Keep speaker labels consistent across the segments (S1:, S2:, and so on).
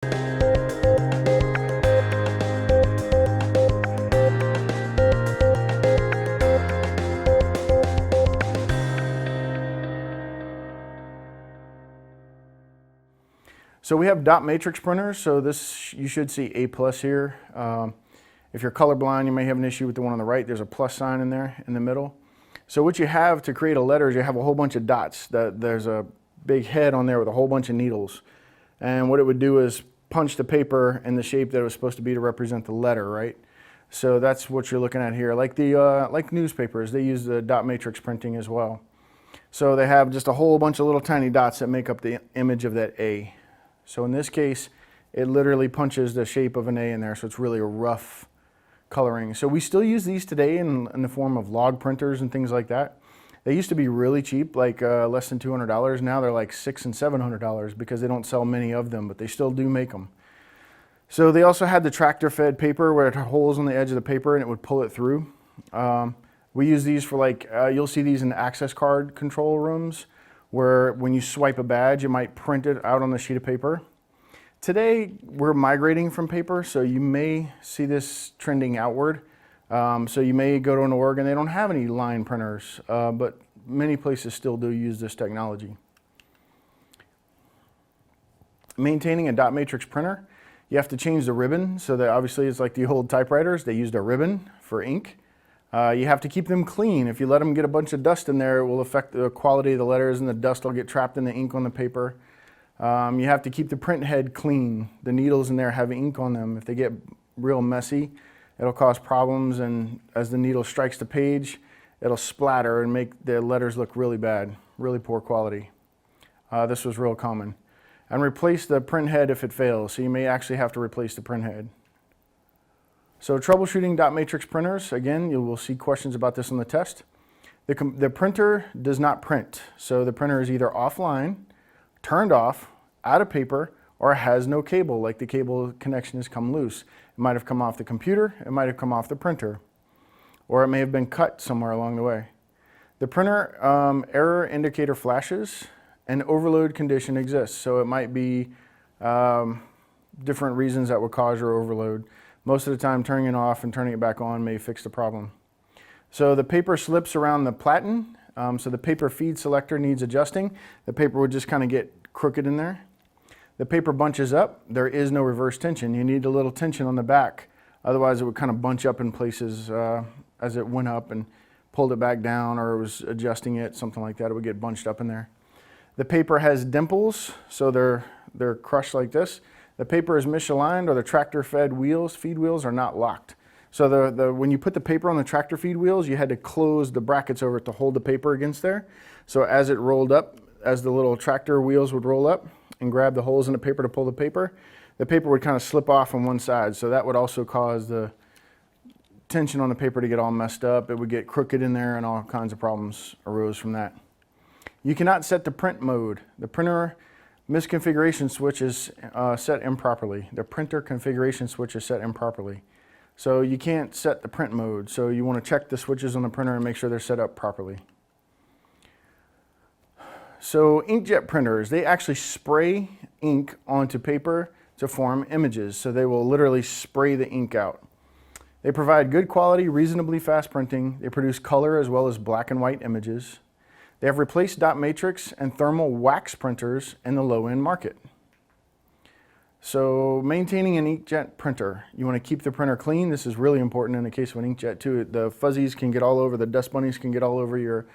S1: So we have dot matrix printers, so this, you should see A+ here. If you're colorblind, you may have an issue with the one on the right. There's a plus sign in there in the middle. So what you have to create a letter is you have a whole bunch of dots. There's a big head on there with a whole bunch of needles. And what it would do is punch the paper in the shape that it was supposed to be to represent the letter, right? So that's what you're looking at here. Like like newspapers, they use the dot matrix printing as well. So they have just a whole bunch of little tiny dots that make up the image of that A. So in this case, it literally punches the shape of an A in there, so it's really a rough coloring. So we still use these today in the form of log printers and things like that. They used to be really cheap, like less than $200. Now they're like $600 and $700 because they don't sell many of them, but they still do make them. So they also had the tractor-fed paper where it had holes on the edge of the paper and it would pull it through. We use these for like, you'll see these in access card control rooms, where when you swipe a badge, it might print it out on the sheet of paper. Today, we're migrating from paper, so you may see this trending outward. So you may go to an org and they don't have any line printers, but many places still do use this technology. Maintaining a dot matrix printer, you have to change the ribbon, so that obviously it's like the old typewriters, they used a ribbon for ink. You have to keep them clean. If you let them get a bunch of dust in there, it will affect the quality of the letters and the dust will get trapped in the ink on the paper. You have to keep the print head clean. The needles in there have ink on them. If they get real messy, it'll cause problems, and as the needle strikes the page, it'll splatter and make the letters look really bad, really poor quality. This was real common. And replace the print head if it fails, so you may actually have to replace the print head. So troubleshooting dot matrix printers, again, you will see questions about this on the test. The printer does not print, so the printer is either offline, turned off, out of paper, or has no cable, like the cable connection has come loose. It might have come off the computer, it might have come off the printer, or it may have been cut somewhere along the way. The printer error indicator flashes, and overload condition exists, so it might be different reasons that would cause your overload. Most of the time, turning it off and turning it back on may fix the problem. So the paper slips around the platen, so the paper feed selector needs adjusting. The paper would just kind of get crooked in there. The paper bunches up. There is no reverse tension. You need a little tension on the back. Otherwise, it would kind of bunch up in places as it went up and pulled it back down, or it was adjusting it, something like that. It would get bunched up in there. The paper has dimples, so they're crushed like this. The paper is misaligned, or the tractor-fed wheels, feed wheels, are not locked. So when you put the paper on the tractor feed wheels, you had to close the brackets over it to hold the paper against there. So as it rolled up, as the little tractor wheels would roll up and grab the holes in the paper to pull the paper would kind of slip off on one side. So that would also cause the tension on the paper to get all messed up. It would get crooked in there, and all kinds of problems arose from that. You cannot set the print mode. The printer misconfiguration switch is set improperly. The printer configuration switch is set improperly. So you can't set the print mode. So you want to check the switches on the printer and make sure they're set up properly. So inkjet printers, they actually spray ink onto paper to form images. So they will literally spray the ink out. They provide good quality, reasonably fast printing. They produce color as well as black and white images. They have replaced dot matrix and thermal wax printers in the low-end market. So maintaining an inkjet printer, you want to keep the printer clean. This is really important in the case of an inkjet too. The fuzzies can get all over, the dust bunnies can get all over your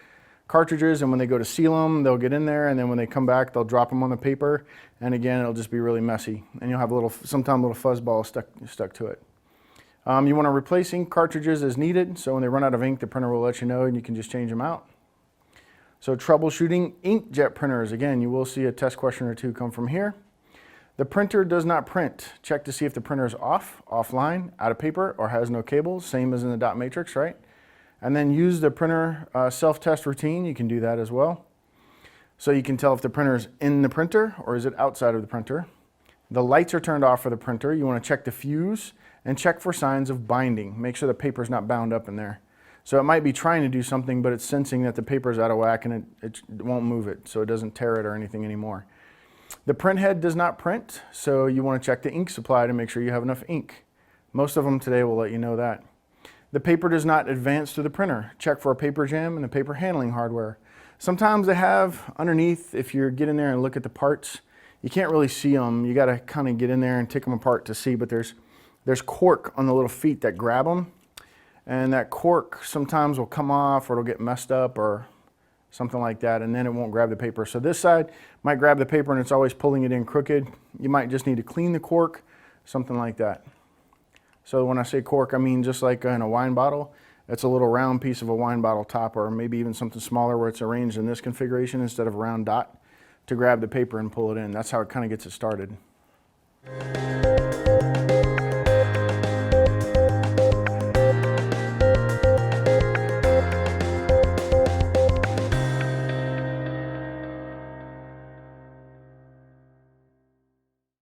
S1: cartridges, and when they go to seal them, they'll get in there, and then when they come back, they'll drop them on the paper, and again, it'll just be really messy, and you'll have sometimes a little fuzz ball stuck to it. You want to replace ink cartridges as needed, so when they run out of ink, the printer will let you know, and you can just change them out. So troubleshooting inkjet printers, again, you will see a test question or two come from here. The printer does not print. Check to see if the printer is off, offline, out of paper, or has no cables, same as in the dot matrix, right? And then use the printer self-test routine. You can do that as well. So you can tell if the printer is in the printer or is it outside of the printer. The lights are turned off for the printer. You want to check the fuse and check for signs of binding. Make sure the paper is not bound up in there. So it might be trying to do something, but it's sensing that the paper is out of whack and it won't move it, so it doesn't tear it or anything anymore. The print head does not print, so you want to check the ink supply to make sure you have enough ink. Most of them today will let you know that. The paper does not advance through the printer. Check for a paper jam and the paper handling hardware. Sometimes they have underneath, if you get in there and look at the parts, you can't really see them. You got to kind of get in there and take them apart to see, but there's cork on the little feet that grab them, and that cork sometimes will come off or it'll get messed up or something like that, and then it won't grab the paper. So this side might grab the paper and it's always pulling it in crooked. You might just need to clean the cork, something like that. So when I say cork, I mean just like in a wine bottle. It's a little round piece of a wine bottle top, or maybe even something smaller where it's arranged in this configuration instead of a round dot to grab the paper and pull it in. That's how it kind of gets it started.